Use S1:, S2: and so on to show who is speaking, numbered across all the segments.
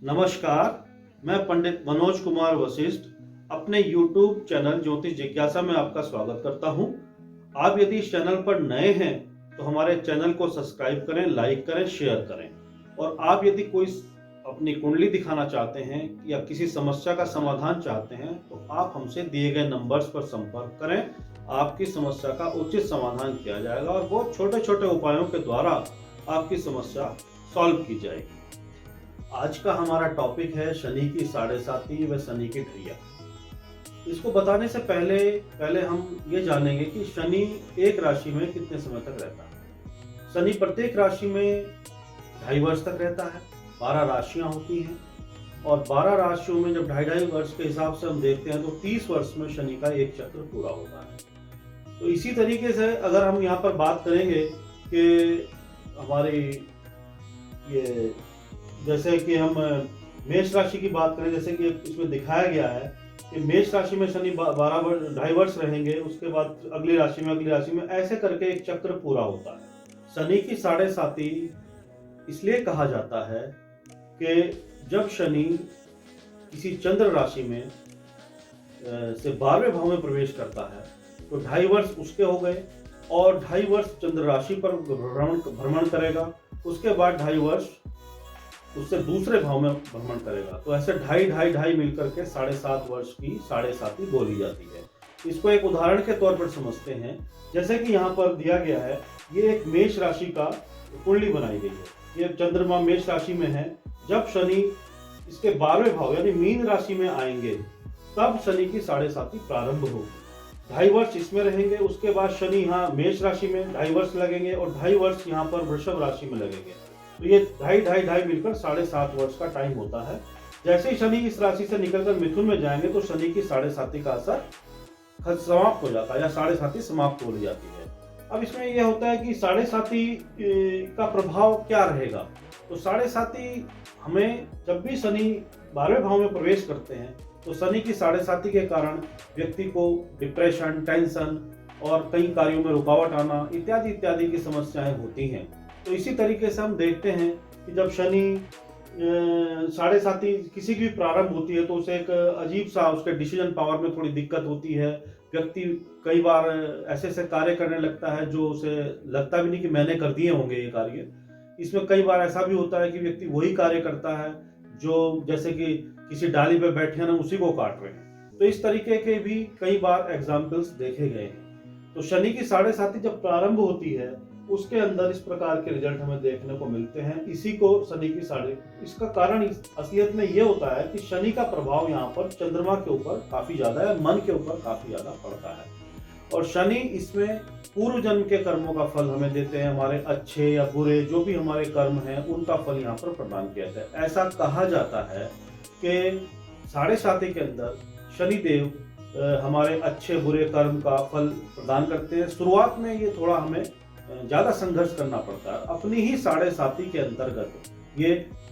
S1: नमस्कार, मैं पंडित मनोज कुमार वशिष्ठ अपने YouTube चैनल ज्योतिष जिज्ञासा में आपका स्वागत करता हूं। आप यदि इस चैनल पर नए हैं तो हमारे चैनल को सब्सक्राइब करें, लाइक करें, शेयर करें। और आप यदि कोई अपनी कुंडली दिखाना चाहते हैं या किसी समस्या का समाधान चाहते हैं तो आप हमसे दिए गए नंबर्स पर संपर्क करें। आपकी समस्या का उचित समाधान किया जाएगा और बहुत छोटे छोटे उपायों के द्वारा आपकी समस्या सॉल्व की जाएगी। आज का हमारा टॉपिक है शनि की साढ़े साती व शनि की ढैया। इसको बताने से पहले हम ये जानेंगे कि शनि एक राशि में कितने समय तक रहता है। शनि प्रत्येक राशि में 2.5 वर्ष तक रहता है। 12 राशियां होती हैं और 12 राशियों में जब 2.5 वर्ष के हिसाब से हम देखते हैं तो 30 वर्ष में शनि का एक चक्र पूरा होता है। तो इसी तरीके से अगर हम यहाँ पर बात करेंगे कि हमारी ये जैसे कि हम मेष राशि की बात करें, जैसे कि इसमें दिखाया गया है कि मेष राशि में शनि 2.5 वर्ष रहेंगे, उसके बाद अगली राशि में ऐसे करके एक चक्र पूरा होता है। शनि की साढ़े साती इसलिए कहा जाता है कि जब शनि किसी चंद्र राशि में से 12वें भाव में प्रवेश करता है तो 2.5 वर्ष उसके हो गए और 2.5 वर्ष चंद्र राशि पर भ्रमण करेगा। उसके बाद 2.5 वर्ष उससे दूसरे भाव में भ्रमण करेगा। तो ऐसे 2.5 मिलकर के 7.5 वर्ष की साढ़े साती बोली जाती है। इसको एक उदाहरण के तौर पर समझते हैं। जैसे कि यहाँ पर दिया गया है, ये एक मेष राशि का कुंडली बनाई गई है। ये चंद्रमा मेष राशि में है। जब शनि इसके 12वें भाव यानी मीन राशि में आएंगे तब शनि की साढ़े साती प्रारंभ होगी। 2.5 वर्ष इसमें रहेंगे। उसके बाद शनि यहाँ मेष राशि में 2.5 वर्ष लगेंगे और 2.5 वर्ष यहाँ पर वृषभ राशि में लगेंगे। तो ये 2.5 मिलकर 7.5 वर्ष का टाइम होता है। जैसे ही शनि इस राशि से निकलकर मिथुन में जाएंगे तो शनि की साढ़े साती का असर समाप्त हो जाता है या साढ़े साती समाप्त हो जाती है। अब इसमें यह होता है कि साढ़े साती का प्रभाव क्या रहेगा। तो साढ़े साती हमें जब भी शनि 12वें भाव में प्रवेश करते हैं तो शनि की साढ़े साती के कारण व्यक्ति को डिप्रेशन, टेंशन और कई कार्यों में रुकावट आना इत्यादि इत्यादि की समस्याएं होती हैं। तो इसी तरीके से हम देखते हैं कि जब शनि साढ़े साती किसी की भी प्रारंभ होती है तो उसे एक अजीब सा उसके डिसीजन पावर में थोड़ी दिक्कत होती है। व्यक्ति कई बार ऐसे ऐसे कार्य करने लगता है जो उसे लगता भी नहीं कि मैंने कर दिए होंगे ये कार्य। इसमें कई बार ऐसा भी होता है कि व्यक्ति वही कार्य करता है जो जैसे कि किसी डाली पे बैठे हैं ना उसी को काट रहे हैं। तो इस तरीके के भी कई बार एग्जाम्पल्स देखे गए हैं। तो शनि की साढ़े साती जब प्रारंभ होती है उसके अंदर इस प्रकार के रिजल्ट हमें देखने को मिलते हैं। इसी को शनि की साढ़े, इसका कारण असलियत में ये होता है कि शनि का प्रभाव यहाँ पर चंद्रमा के ऊपर काफी ज्यादा है, मन के ऊपर काफी ज्यादा पड़ता है। और शनि इसमें पूर्व जन्म के कर्मों का फल हमें देते हैं। हमारे अच्छे या बुरे जो भी हमारे कर्म हैं उनका फल यहाँ पर प्रदान किया जाता है। ऐसा कहा जाता है कि साढ़े साती के अंदर शनिदेव हमारे अच्छे बुरे कर्म का फल प्रदान करते हैं। शुरुआत में ये थोड़ा हमें ज्यादा संघर्ष करना पड़ता है अपनी ही साढ़े साती के अंतर्गत। ये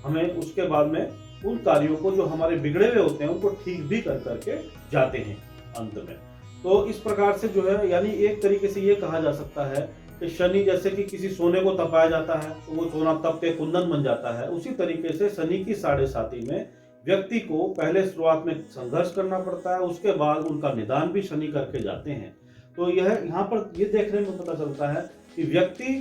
S1: हमें उसके बाद में उन कार्यों को जो हमारे बिगड़े हुए होते हैं उनको ठीक भी कर करके जाते हैं अंत में। तो इस प्रकार से जो है यानी एक तरीके से ये कहा जा सकता है कि शनि जैसे कि किसी सोने को तपाया जाता है तो वो सोना तप के कुंदन बन जाता है, उसी तरीके से शनि की साढ़े साती में व्यक्ति को पहले शुरुआत में संघर्ष करना पड़ता है, उसके बाद उनका निदान भी शनि करके जाते हैं। तो यह यहाँ पर ये देखने में पता चलता है कि व्यक्ति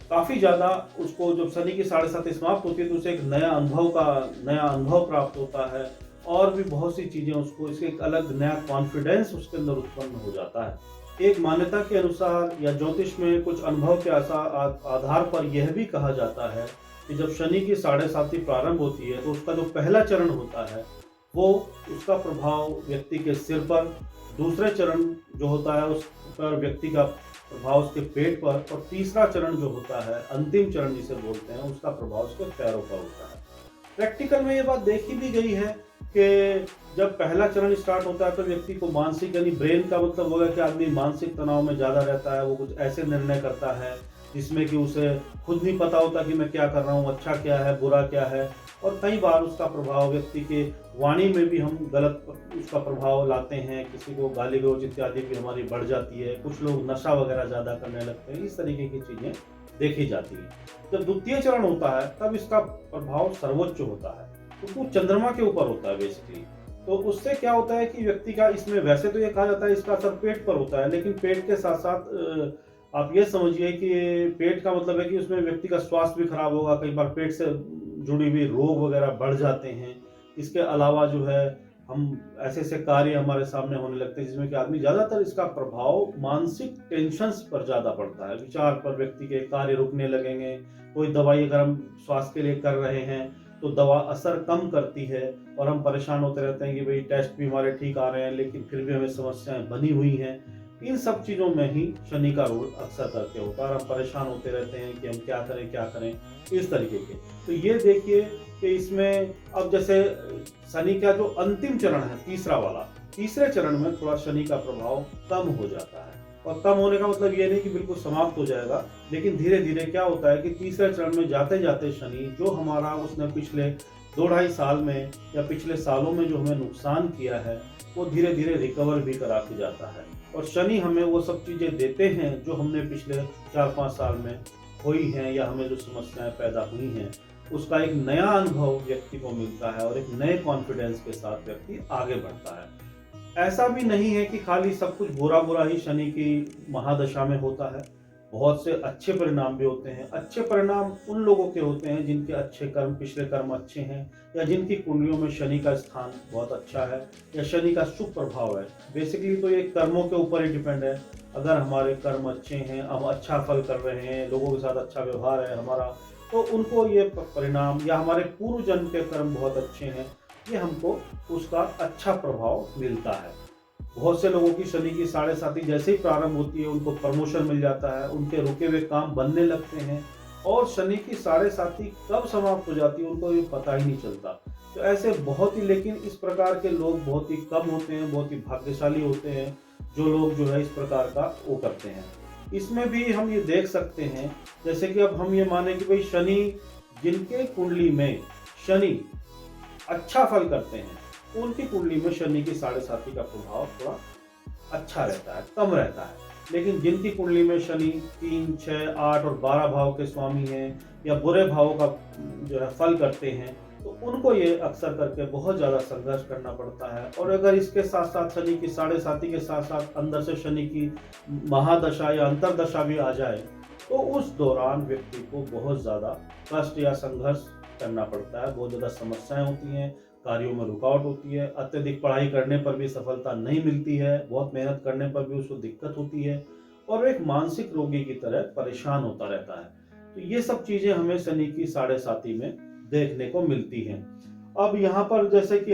S1: काफी ज्यादा उसको जब शनि की साढ़े साती समाप्त होती है तो उसे एक नया अनुभव प्राप्त होता है और भी बहुत सी चीजें उसको इसके एक अलग नया कॉन्फिडेंस उसके अंदर उत्पन्न हो जाता है। एक मान्यता के अनुसार या ज्योतिष में कुछ अनुभव के आधार पर यह भी कहा जाता है कि जब शनि की साढ़े साती प्रारंभ होती है तो उसका जो पहला चरण होता है वो उसका प्रभाव व्यक्ति के सिर पर, दूसरे चरण जो होता है उस पर व्यक्ति का प्रभाव उसके पेट पर और तीसरा चरण जो होता है अंतिम चरण जिसे बोलते हैं उसका प्रभाव उसके पैरों पर होता है। प्रैक्टिकल में ये बात देखी भी गई है कि जब पहला चरण स्टार्ट होता है तो व्यक्ति को मानसिक यानी ब्रेन का मतलब होगा कि आदमी मानसिक तनाव में ज्यादा रहता है। वो कुछ ऐसे निर्णय करता है जिसमें कि उसे खुद नहीं पता होता कि मैं क्या कर रहा हूँ, अच्छा क्या है, बुरा क्या है। और कई बार उसका प्रभाव व्यक्ति के वाणी में भी हम गलत उसका प्रभाव लाते हैं। किसी को गाली गलौज इत्यादि भी हमारी बढ़ जाती है। कुछ लोग नशा वगैरह ज्यादा करने लगते हैं। इस तरीके की चीजें देखी जाती है। जब द्वितीय चरण होता है तब इसका प्रभाव सर्वोच्च होता है। तो वो चंद्रमा के ऊपर होता है बेसिकली। तो उससे क्या होता है कि व्यक्ति का, इसमें वैसे तो ये कहा जाता है इसका असर पेट पर होता है, लेकिन पेट के साथ साथ आप ये समझिए कि पेट का मतलब है कि उसमें व्यक्ति का स्वास्थ्य भी खराब होगा, कई बार पेट से जुड़ी हुई रोग वगैरह बढ़ जाते हैं। इसके अलावा जो है हम ऐसे ऐसे कार्य हमारे सामने होने लगते हैं जिसमें कि आदमी, ज़्यादातर इसका प्रभाव मानसिक टेंशन्स पर ज़्यादा पड़ता है, विचार पर, व्यक्ति के कार्य रुकने लगेंगे। कोई दवाई अगर हम स्वास्थ्य के लिए कर रहे हैं तो दवा असर कम करती है और हम परेशान होते रहते हैं कि भाई टेस्ट भी हमारे ठीक आ रहे हैं लेकिन फिर भी हमें समस्याएं बनी हुई हैं। इन सब चीज़ों में ही शनि का रोल अक्सर करके होता है और हम परेशान होते रहते हैं कि हम क्या करें इस तरीके के। तो ये देखिए कि इसमें अब जैसे शनि का जो अंतिम चरण है, तीसरा वाला, तीसरे चरण में थोड़ा शनि का प्रभाव कम हो जाता है। और कम होने का मतलब ये नहीं कि बिल्कुल समाप्त हो जाएगा, लेकिन धीरे धीरे क्या होता है कि तीसरे चरण में जाते जाते शनि जो हमारा उसने पिछले 2-2.5 साल में या पिछले सालों में जो हमें नुकसान किया है वो धीरे धीरे रिकवर भी करा के जाता है। और शनि हमें वो सब चीज़ें देते हैं जो हमने पिछले 4-5 साल में हुई हैं या हमें जो समस्याएं पैदा हुई हैं, उसका एक नया अनुभव व्यक्ति को मिलता है और एक नए कॉन्फिडेंस के साथ व्यक्ति आगे बढ़ता है। ऐसा भी नहीं है कि खाली सब कुछ बुरा बुरा ही शनि की महादशा में होता है, बहुत से अच्छे परिणाम भी होते हैं। अच्छे परिणाम उन लोगों के होते हैं जिनके अच्छे कर्म, पिछले कर्म अच्छे हैं, या जिनकी कुंडलियों में शनि का स्थान बहुत अच्छा है या शनि का शुभ प्रभाव है। बेसिकली तो ये कर्मों के ऊपर ही डिपेंड है। अगर हमारे कर्म अच्छे हैं, हम अच्छा फल कर रहे हैं, लोगों के साथ अच्छा व्यवहार है हमारा, तो उनको ये परिणाम, या हमारे पूर्व जन्म के कर्म बहुत अच्छे हैं, ये हमको उसका अच्छा प्रभाव मिलता है। बहुत से लोगों की शनि की 7.5 जैसे ही प्रारंभ होती है उनको प्रमोशन मिल जाता है, उनके रुके हुए काम बनने लगते हैं, और शनि की 7.5 कब समाप्त हो जाती है उनको ये पता ही नहीं चलता। तो ऐसे बहुत ही, लेकिन इस प्रकार के लोग बहुत ही कम होते हैं, बहुत ही भाग्यशाली होते हैं जो लोग जो है इस प्रकार का वो करते हैं। इसमें भी हम ये देख सकते हैं, जैसे कि अब हम ये माने कि भाई शनि, जिनके कुंडली में शनि अच्छा फल करते हैं उनकी कुंडली में शनि की 7.5 का प्रभाव थोड़ा अच्छा रहता है, कम रहता है। लेकिन जिनकी कुंडली में शनि 3, 6, 8 और 12 भाव के स्वामी हैं या बुरे भावों का जो है फल करते हैं, तो उनको ये अक्सर करके बहुत ज़्यादा संघर्ष करना पड़ता है। और अगर इसके साथ साथ शनि की 7.5 के साथ साथ अंदर से शनि की महादशा या अंतरदशा भी आ जाए तो उस दौरान व्यक्ति को बहुत ज़्यादा कष्ट या संघर्ष करना पड़ता है, बहुत ज़्यादा समस्याएं होती हैं, कार्यों में रुकावट होती है, अत्यधिक पढ़ाई करने पर भी सफलता नहीं मिलती है, बहुत मेहनत करने पर भी उसको दिक्कत होती है और एक मानसिक रोगी की तरह परेशान होता रहता है। तो ये सब चीजें हमें शनि की 7.5 में देखने को मिलती हैं। अब यहाँ पर जैसे कि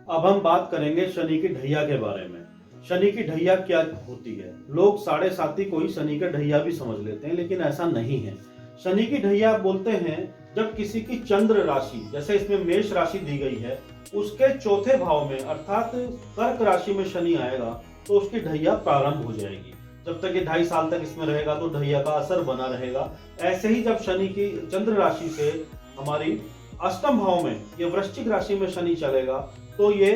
S1: अब हम बात करेंगे शनि की ढैया के बारे में। शनि की ढैया क्या होती है? लोग 7.5 को ही शनि का ढैया भी समझ लेते हैं, लेकिन ऐसा नहीं है। शनि की ढैया बोलते हैं जब किसी की चंद्र राशि, जैसे इसमें मेष राशि दी गई है, उसके चौथे भाव में अर्थात कर्क राशि में शनि आएगा तो उसकी ढैया प्रारंभ हो जाएगी। जब तक ये 2.5 साल तक इसमें रहेगा तो ढैया का असर बना रहेगा। ऐसे ही जब शनि की चंद्र राशि से हमारी अष्टम भाव में या वृश्चिक राशि में शनि चलेगा तो ये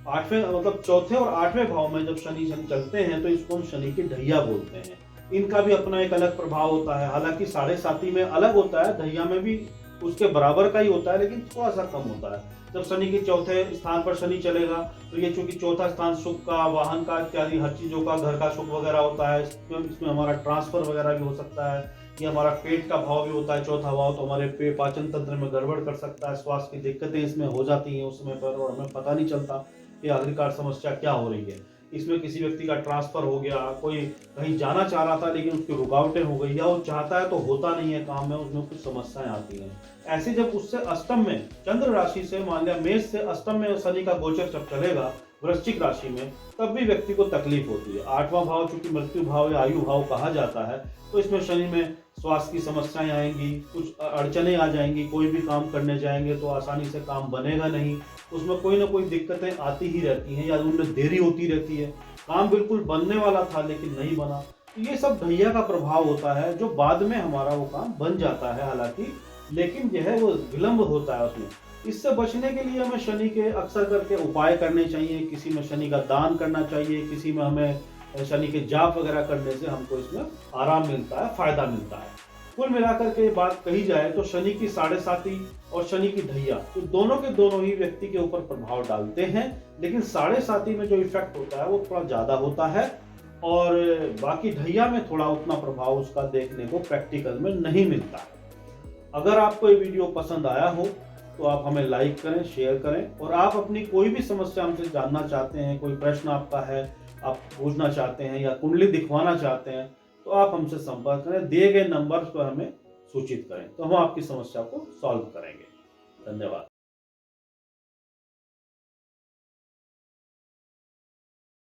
S1: 8वें मतलब चौथे और 8वें भाव में जब शनि चलते हैं तो इसको हम शनि की ढैया बोलते हैं। इनका भी अपना एक अलग प्रभाव होता है, हालांकि 7.5 में अलग होता है, ढैया में भी उसके बराबर का ही होता है लेकिन थोड़ा सा कम होता है। जब शनि के चौथे स्थान पर शनि चलेगा तो ये चूंकि चौथा स्थान सुख का, वाहन का इत्यादि हर चीजों का, घर का सुख वगैरह होता है, इसमें हमारा ट्रांसफर वगैरह भी हो सकता है। ये हमारा पेट का भाव भी होता है, चौथा भाव, तो हमारे पाचन तंत्र में गड़बड़ कर सकता है, स्वास्थ्य की दिक्कतें इसमें हो जाती हैं उस समय पर और हमें पता नहीं चलता कि आखिरकार समस्या क्या हो रही है। इसमें किसी व्यक्ति का ट्रांसफर हो गया, कोई कहीं जाना चाह रहा था लेकिन उसकी रुकावटें हो गई, या वो चाहता है तो होता नहीं है काम में, उसमें कुछ समस्याएं आती हैं। ऐसे जब उससे अष्टम में चंद्र राशि से, मान लिया मेष से अष्टम में शनि का गोचर जब चलेगा वृश्चिक राशि में, तब भी व्यक्ति को तकलीफ होती है। 8वां भाव चूंकि मृत्यु भाव या आयु भाव कहा जाता है, तो इसमें शनि में स्वास्थ्य की समस्याएं आएंगी, कुछ अड़चने आ जाएंगी, कोई भी काम करने जाएंगे तो आसानी से काम बनेगा नहीं, उसमें कोई ना कोई दिक्कतें आती ही रहती हैं या उनमें देरी होती रहती है, काम बिल्कुल बनने वाला था लेकिन नहीं बना। तो ये सब ढैया का प्रभाव होता है जो बाद में हमारा वो काम बन जाता है हालांकि, लेकिन यह है वो विलंब होता है उसमें। इससे बचने के लिए हमें शनि के अक्सर करके उपाय करने चाहिए, किसी में शनि का दान करना चाहिए, किसी में हमें शनि के जाप वगैरह करने से हमको इसमें आराम मिलता है, फायदा मिलता है। कुल मिलाकर के बात कही जाए तो शनि की साढ़े साती और शनि की ढैया तो दोनों के दोनों ही व्यक्ति के ऊपर प्रभाव डालते हैं, लेकिन साढ़े साती में जो इफेक्ट होता है वो थोड़ा ज्यादा होता है और बाकी ढैया में थोड़ा उतना प्रभाव उसका देखने को प्रैक्टिकल में नहीं मिलता है। अगर आपको ये वीडियो पसंद आया हो तो आप हमें लाइक करें, शेयर करें और आप अपनी कोई भी समस्या हमसे जानना चाहते हैं, कोई प्रश्न आपका है, आप पूछना चाहते हैं या कुंडली दिखवाना चाहते हैं तो आप हमसे संपर्क करें, दिए गए नंबर पर हमें सूचित करें तो हम आपकी समस्या को सॉल्व करेंगे। धन्यवाद।